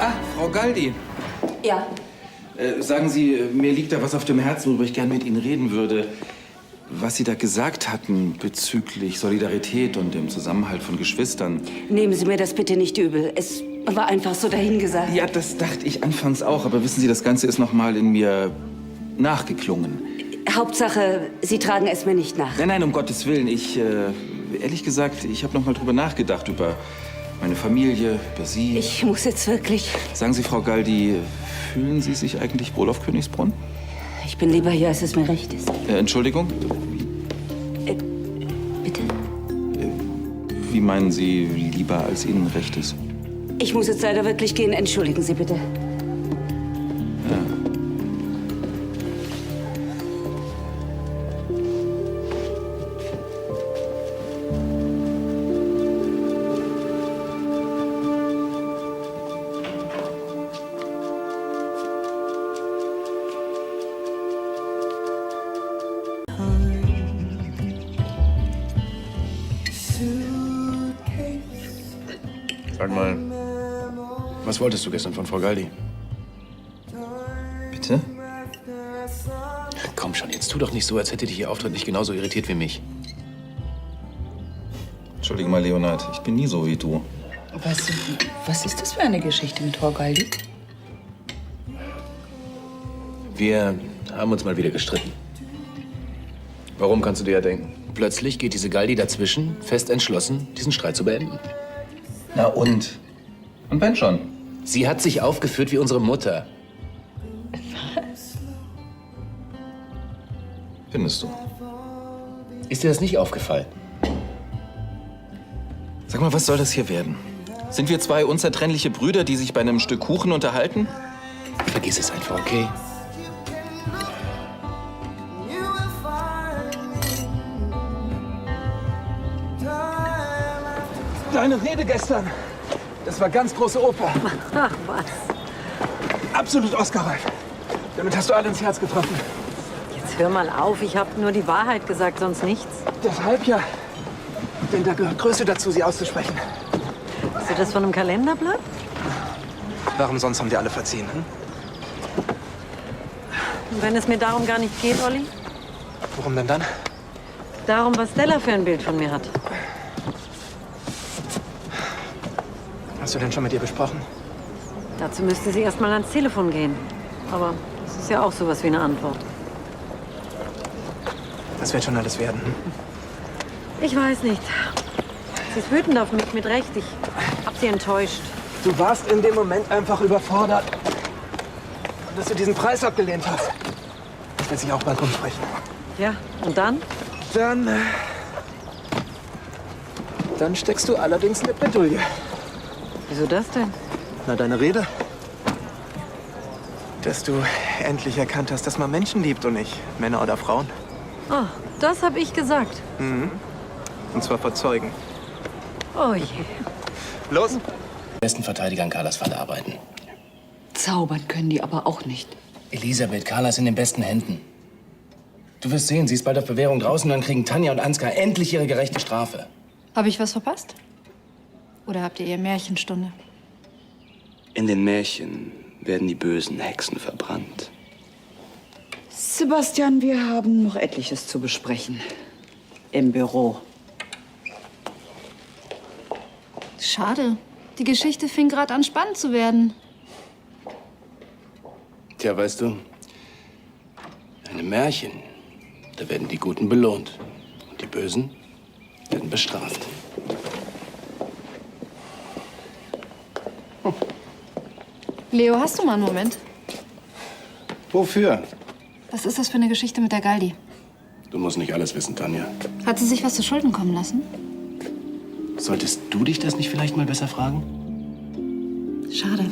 Ah, Frau Galdi. Ja. Sagen Sie, mir liegt da was auf dem Herzen, worüber ich gerne mit Ihnen reden würde. Was Sie da gesagt hatten bezüglich Solidarität und dem Zusammenhalt von Geschwistern. Nehmen Sie mir das bitte nicht übel. Es war einfach so dahingesagt. Ja, das dachte ich anfangs auch. Aber wissen Sie, das Ganze ist noch mal in mir nachgeklungen. Hauptsache, Sie tragen es mir nicht nach. Nein, nein, um Gottes Willen. Ehrlich gesagt, ich habe noch mal drüber nachgedacht, über meine Familie, über Sie. Ich muss jetzt wirklich... Sagen Sie, Frau Galdi, fühlen Sie sich eigentlich wohl auf Königsbrunn? Ich bin lieber hier, als es mir recht ist. Entschuldigung? Bitte? Wie meinen Sie, lieber als Ihnen recht ist? Ich muss jetzt leider wirklich gehen. Entschuldigen Sie bitte. Sag mal, was wolltest du gestern von Frau Galdi? Bitte? Komm schon, jetzt tu doch nicht so, als hätte dich ihr Auftritt nicht genauso irritiert wie mich. Entschuldige mal, Leonhard, ich bin nie so wie du. Was ist das für eine Geschichte mit Frau Galdi? Wir haben uns mal wieder gestritten. Warum, kannst du dir ja denken? Plötzlich geht diese Galdi dazwischen, fest entschlossen, diesen Streit zu beenden. Na und? Und wenn schon? Sie hat sich aufgeführt wie unsere Mutter. Findest du? Ist dir das nicht aufgefallen? Sag mal, was soll das hier werden? Sind wir zwei unzertrennliche Brüder, die sich bei einem Stück Kuchen unterhalten? Vergiss es einfach, okay? Deine Rede gestern, das war ganz große Oper. Ach, was? Absolut Oscar-reif. Damit hast du alle ins Herz getroffen. Jetzt hör mal auf, ich habe nur die Wahrheit gesagt, sonst nichts. Deshalb ja. Denn da gehört Größe dazu, sie auszusprechen. Hast du das von einem Kalenderblatt? Warum sonst haben die alle verziehen? Hm? Und wenn es mir darum gar nicht geht, Olli? Worum denn dann? Darum, was Stella für ein Bild von mir hat. Hast du denn schon mit ihr besprochen? Dazu müsste sie erst mal ans Telefon gehen. Aber das ist ja auch sowas wie eine Antwort. Das wird schon alles werden. Hm? Ich weiß nicht. Sie ist wütend auf mich, mit Recht. Ich hab sie enttäuscht. Du warst in dem Moment einfach überfordert. Und dass du diesen Preis abgelehnt hast. Das wird sich auch bald rumsprechen. Ja, und dann? Dann steckst du allerdings in der Bredouille. Wieso das denn? Na, deine Rede? Dass du endlich erkannt hast, dass man Menschen liebt und nicht Männer oder Frauen. Oh, das hab ich gesagt. Und zwar vor Zeugen. Oh je. Los! Besten Verteidiger in Carlas Falle arbeiten. Zaubern können die aber auch nicht. Elisabeth, Carla ist in den besten Händen. Du wirst sehen, sie ist bald auf Bewährung draußen, dann kriegen Tanja und Ansgar endlich ihre gerechte Strafe. Habe ich was verpasst? Oder habt ihr eher Märchenstunde? In den Märchen werden die bösen Hexen verbrannt. Sebastian, wir haben noch etliches zu besprechen. Im Büro. Schade. Die Geschichte fing gerade an, spannend zu werden. Tja, weißt du, in einem Märchen, da werden die Guten belohnt. Und die Bösen werden bestraft. Leo, hast du mal einen Moment? Wofür? Was ist das für eine Geschichte mit der Galdi? Du musst nicht alles wissen, Tanja. Hat sie sich was zu Schulden kommen lassen? Solltest du dich das nicht vielleicht mal besser fragen? Schade.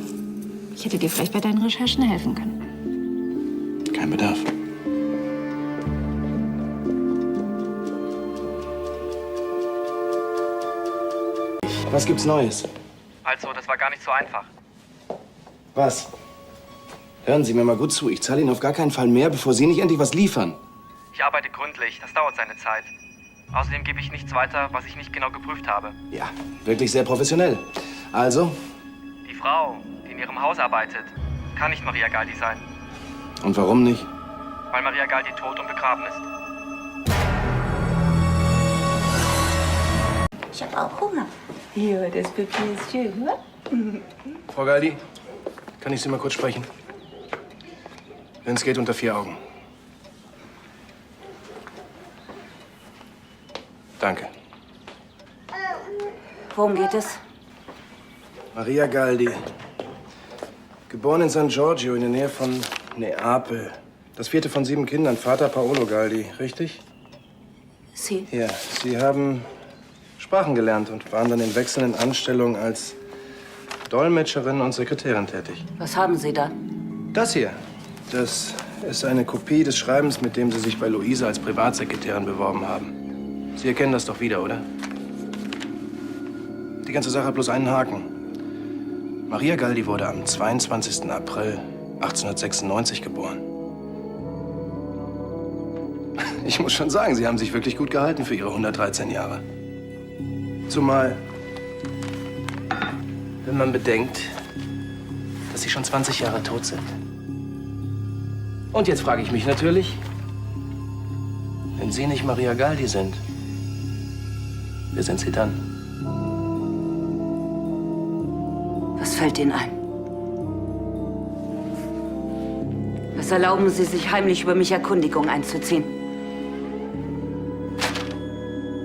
Ich hätte dir vielleicht bei deinen Recherchen helfen können. Kein Bedarf. Was gibt's Neues? Also, das war gar nicht so einfach. Was? Hören Sie mir mal gut zu. Ich zahle Ihnen auf gar keinen Fall mehr, bevor Sie nicht endlich was liefern. Ich arbeite gründlich, das dauert seine Zeit. Außerdem gebe ich nichts weiter, was ich nicht genau geprüft habe. Ja, wirklich sehr professionell. Also, Die Frau, die in ihrem Haus arbeitet, kann nicht Maria Galdi sein, Und warum nicht? weil Maria Galdi tot und begraben ist. Ich habe auch Hunger. Ja, das Papier ist schön, ne? Frau Galdi, kann ich Sie mal kurz sprechen? Wenn es geht, unter 4 Augen. Danke. Worum geht es? Maria Galdi. Geboren in San Giorgio in der Nähe von Neapel. Das 4. von 7 Kindern. Vater Paolo Galdi, richtig? Sie. Ja, Sie haben Sprachen gelernt und waren dann in wechselnden Anstellungen als Dolmetscherin und Sekretärin tätig. Was haben Sie da? Das hier, das ist eine Kopie des Schreibens, mit dem Sie sich bei Luise als Privatsekretärin beworben haben. Sie erkennen das doch wieder, oder? Die ganze Sache hat bloß einen Haken. Maria Galdi wurde am 22. April 1896 geboren. Ich muss schon sagen, Sie haben sich wirklich gut gehalten für Ihre 113 Jahre. Zumal, wenn man bedenkt, dass Sie schon 20 Jahre tot sind. Und jetzt frage ich mich natürlich, wenn Sie nicht Maria Galdi sind, wer sind Sie dann? Was fällt Ihnen ein? Was erlauben Sie sich, heimlich über mich Erkundigung einzuziehen?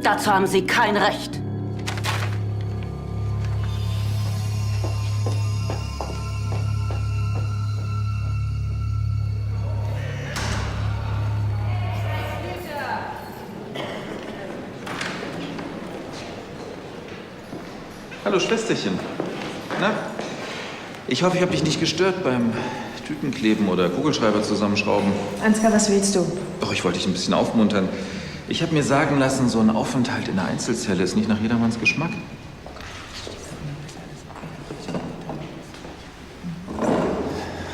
Dazu haben Sie kein Recht. Hallo Schwesterchen. Na? Ich hoffe, ich habe dich nicht gestört beim Tütenkleben oder Kugelschreiber zusammenschrauben. Ansgar, was willst du? Doch, ich wollte dich ein bisschen aufmuntern. Ich habe mir sagen lassen, so ein Aufenthalt in einer Einzelzelle ist nicht nach jedermanns Geschmack.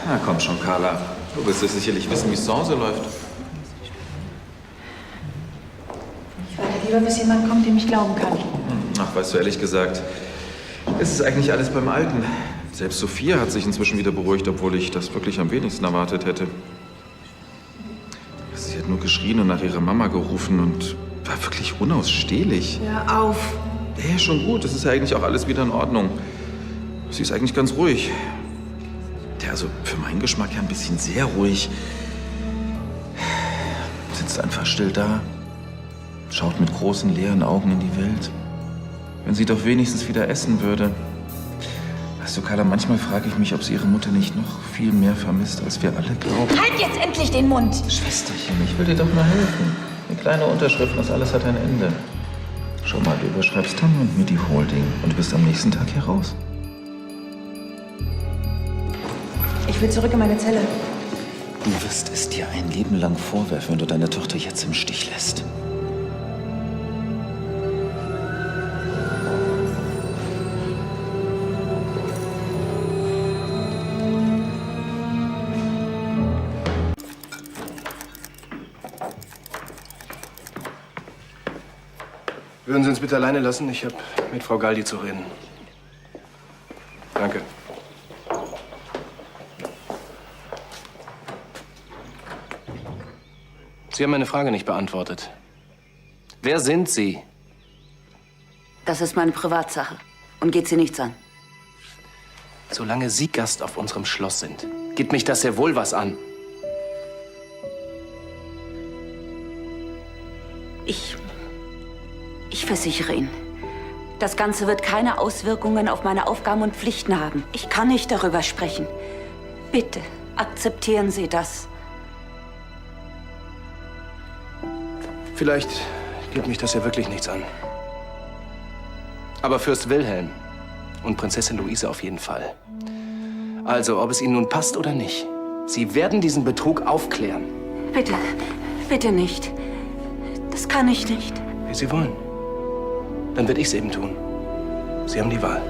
Na komm schon, Carla. Du wirst es sicherlich wissen, wie es zu Hause läuft. Ich warte lieber, bis jemand kommt, dem ich glauben kann. Ach, weißt du, ehrlich gesagt, es ist eigentlich alles beim Alten. Selbst Sophia hat sich inzwischen wieder beruhigt, obwohl ich das wirklich am wenigsten erwartet hätte. Sie hat nur geschrien und nach ihrer Mama gerufen und war wirklich unausstehlich. Hör auf. Ja, schon gut. Es ist ja eigentlich auch alles wieder in Ordnung. Sie ist eigentlich ganz ruhig. Ja, also für meinen Geschmack ja ein bisschen sehr ruhig. Sitzt einfach still da, schaut mit großen, leeren Augen in die Welt. Wenn sie doch wenigstens wieder essen würde. Weißt du, Carla, manchmal frage ich mich, ob sie ihre Mutter nicht noch viel mehr vermisst, als wir alle glauben. Halt jetzt endlich den Mund! Schwesterchen, ich will dir doch mal helfen. Eine kleine Unterschrift, das alles hat ein Ende. Schau mal, du überschreibst Tommy und mir die Holding und du bist am nächsten Tag hier raus. Ich will zurück in meine Zelle. Du wirst es dir ein Leben lang vorwerfen, wenn du deine Tochter jetzt im Stich lässt. Würden Sie uns bitte alleine lassen? Ich habe mit Frau Galdi zu reden. Danke. Sie haben meine Frage nicht beantwortet. Wer sind Sie? Das ist meine Privatsache und geht Sie nichts an. Solange Sie Gast auf unserem Schloss sind, geht mich das sehr wohl was an. Ich versichere Ihnen, das Ganze wird keine Auswirkungen auf meine Aufgaben und Pflichten haben. Ich kann nicht darüber sprechen. Bitte, akzeptieren Sie das. Vielleicht geht mich das ja wirklich nichts an. Aber Fürst Wilhelm und Prinzessin Luise auf jeden Fall. Also, ob es Ihnen nun passt oder nicht, Sie werden diesen Betrug aufklären. Bitte, bitte nicht. Das kann ich nicht. Wie Sie wollen. Dann werde ich es eben tun. Sie haben die Wahl.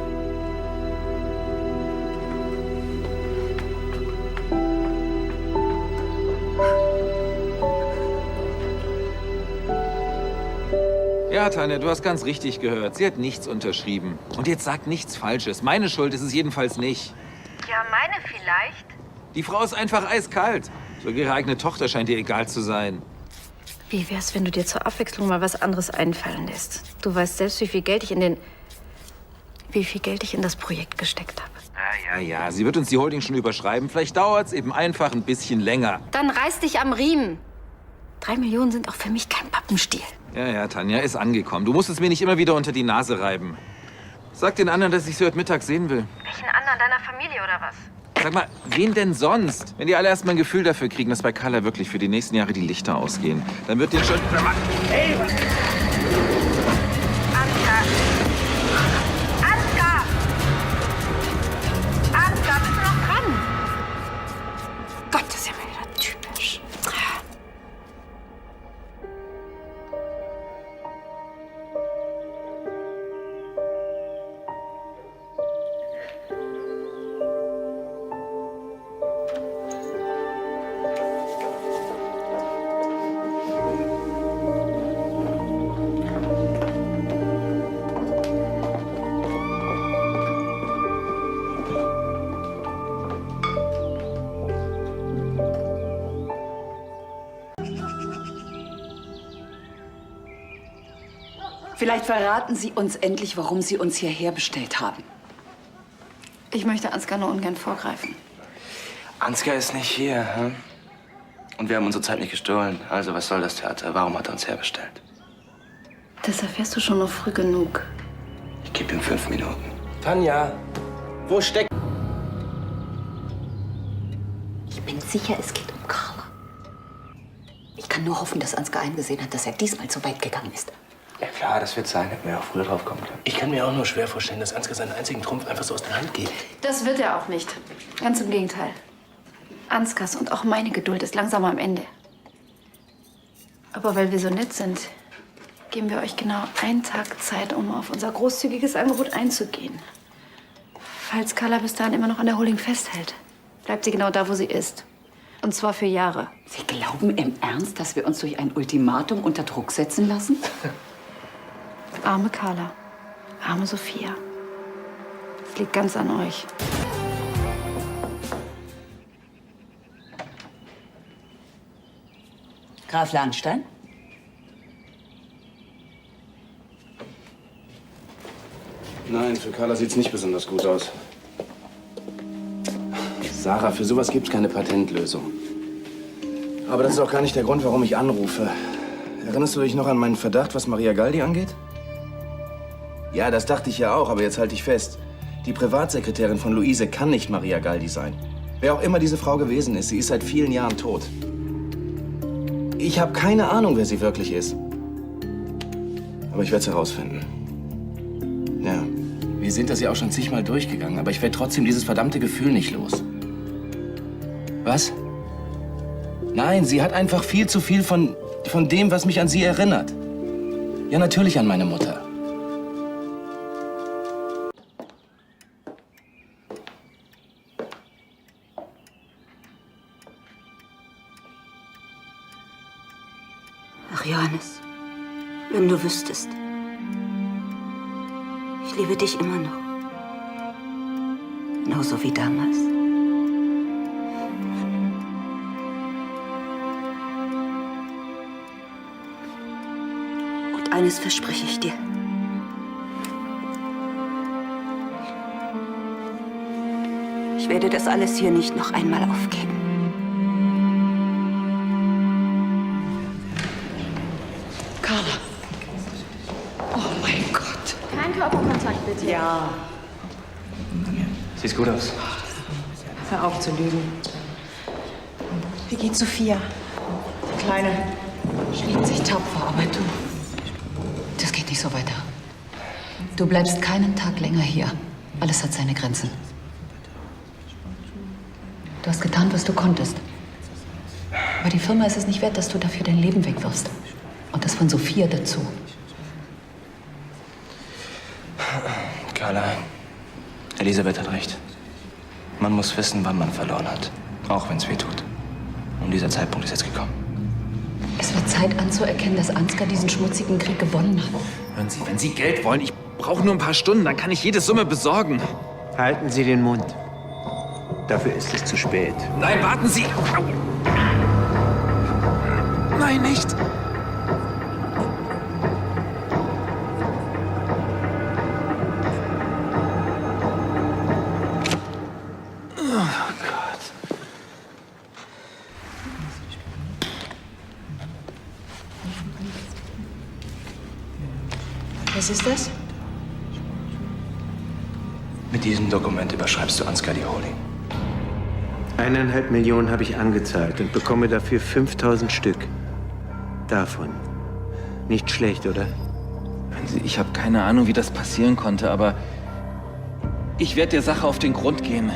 Ja, Tanja, du hast ganz richtig gehört. Sie hat nichts unterschrieben. Und jetzt sagt nichts Falsches. Meine Schuld ist es jedenfalls nicht. Ja, meine vielleicht. Die Frau ist einfach eiskalt. Sogar ihre eigene Tochter scheint ihr egal zu sein. Wie wär's, wenn du dir zur Abwechslung mal was anderes einfallen lässt? Du weißt selbst, wie viel Geld ich in das Projekt gesteckt habe. Ja. Sie wird uns die Holding schon überschreiben. Vielleicht dauert's eben einfach ein bisschen länger. Dann reiß dich am Riemen. 3 Millionen sind auch für mich kein Pappenstiel. Ja, Tanja, ist angekommen. Du musst es mir nicht immer wieder unter die Nase reiben. Sag den anderen, dass ich sie heute Mittag sehen will. Welchen anderen, deiner Familie oder was? Sag mal, wen denn sonst? Wenn die alle erst mal ein Gefühl dafür kriegen, dass bei Carla wirklich für die nächsten Jahre die Lichter ausgehen, dann wird den schon... Hey! Ansgar! Ansgar, bist du noch dran? Gott, das ist ja mal wieder typisch. Vielleicht verraten Sie uns endlich, warum Sie uns hierher bestellt haben. Ich möchte Ansgar nur ungern vorgreifen. Ansgar ist nicht hier, hm? Und wir haben unsere Zeit nicht gestohlen. Also was soll das Theater? Warum hat er uns herbestellt? Das erfährst du schon noch früh genug. Ich gebe ihm 5 Minuten. Tanja, wo steckt... Ich bin sicher, es geht um Carla. Ich kann nur hoffen, dass Ansgar eingesehen hat, dass er diesmal zu weit gegangen ist. Ja klar, das wird sein. Hätten wir auch früher drauf kommen können. Ich kann mir auch nur schwer vorstellen, dass Ansgar seinen einzigen Trumpf einfach so aus der Hand geht. Das wird er auch nicht. Ganz im Gegenteil. Ansgars und auch meine Geduld ist langsam am Ende. Aber weil wir so nett sind, geben wir euch genau einen Tag Zeit, um auf unser großzügiges Angebot einzugehen. Falls Carla bis dahin immer noch an der Holding festhält, bleibt sie genau da, wo sie ist. Und zwar für Jahre. Sie glauben im Ernst, dass wir uns durch ein Ultimatum unter Druck setzen lassen? Arme Carla, arme Sophia. Es liegt ganz an euch. Graf Lahnstein? Nein, für Carla sieht's nicht besonders gut aus. Sarah, für sowas gibt's keine Patentlösung. Aber das ist auch gar nicht der Grund, warum ich anrufe. Erinnerst du dich noch an meinen Verdacht, was Maria Galdi angeht? Ja, das dachte ich ja auch, aber jetzt halte ich fest. Die Privatsekretärin von Luise kann nicht Maria Galdi sein. Wer auch immer diese Frau gewesen ist, sie ist seit vielen Jahren tot. Ich habe keine Ahnung, wer sie wirklich ist. Aber ich werde es herausfinden. Ja, wir sind das ja auch schon zigmal durchgegangen, aber ich werde trotzdem dieses verdammte Gefühl nicht los. Was? Nein, sie hat einfach viel zu viel von dem, was mich an sie erinnert. Ja, natürlich an meine Mutter. Ach, Johannes, wenn du wüsstest. Ich liebe dich immer noch. Genauso wie damals. Und eines verspreche ich dir. Ich werde das alles hier nicht noch einmal aufgeben. Carla. Oh mein Gott. Kein Körperkontakt, bitte. Ja. Sieht gut aus. Hör auf zu lügen. Wie geht Sophia? Die Kleine. Schlägt sich tapfer, aber du. Das geht nicht so weiter. Du bleibst keinen Tag länger hier. Alles hat seine Grenzen. Du hast getan, was du konntest. Aber die Firma ist es nicht wert, dass du dafür dein Leben wegwirfst. Und das von Sophia dazu. Carla, Elisabeth hat recht. Man muss wissen, wann man verloren hat. Auch wenn es weh tut. Und dieser Zeitpunkt ist jetzt gekommen. Es wird Zeit anzuerkennen, dass Ansgar diesen schmutzigen Krieg gewonnen hat. Hören Sie, wenn Sie Geld wollen, ich brauche nur ein paar Stunden, dann kann ich jede Summe besorgen. Halten Sie den Mund. Dafür ist es zu spät. Nein, warten Sie! Au. Nein, nicht! Was ist das? Mit diesem Dokument überschreibst du Ansgar die Holding. 1,5 Millionen habe ich angezahlt und bekomme dafür 5000 Stück. Davon. Nicht schlecht, oder? Hören Sie, ich habe keine Ahnung, wie das passieren konnte, aber ich werde der Sache auf den Grund gehen.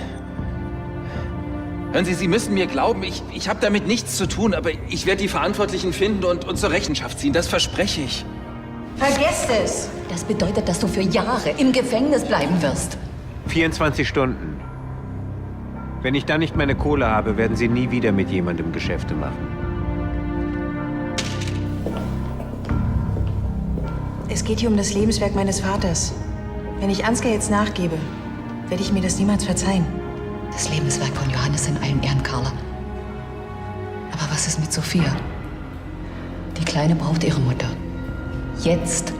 Hören Sie, Sie müssen mir glauben, ich habe damit nichts zu tun, aber ich werde die Verantwortlichen finden und zur Rechenschaft ziehen, das verspreche ich. Vergesst es! Das bedeutet, dass du für Jahre im Gefängnis bleiben wirst. 24 Stunden. Wenn ich dann nicht meine Kohle habe, werden Sie nie wieder mit jemandem Geschäfte machen. Es geht hier um das Lebenswerk meines Vaters. Wenn ich Ansgar jetzt nachgebe, werde ich mir das niemals verzeihen. Das Lebenswerk von Johannes in allen Ehren, Carla. Aber was ist mit Sophia? Die Kleine braucht ihre Mutter. Jetzt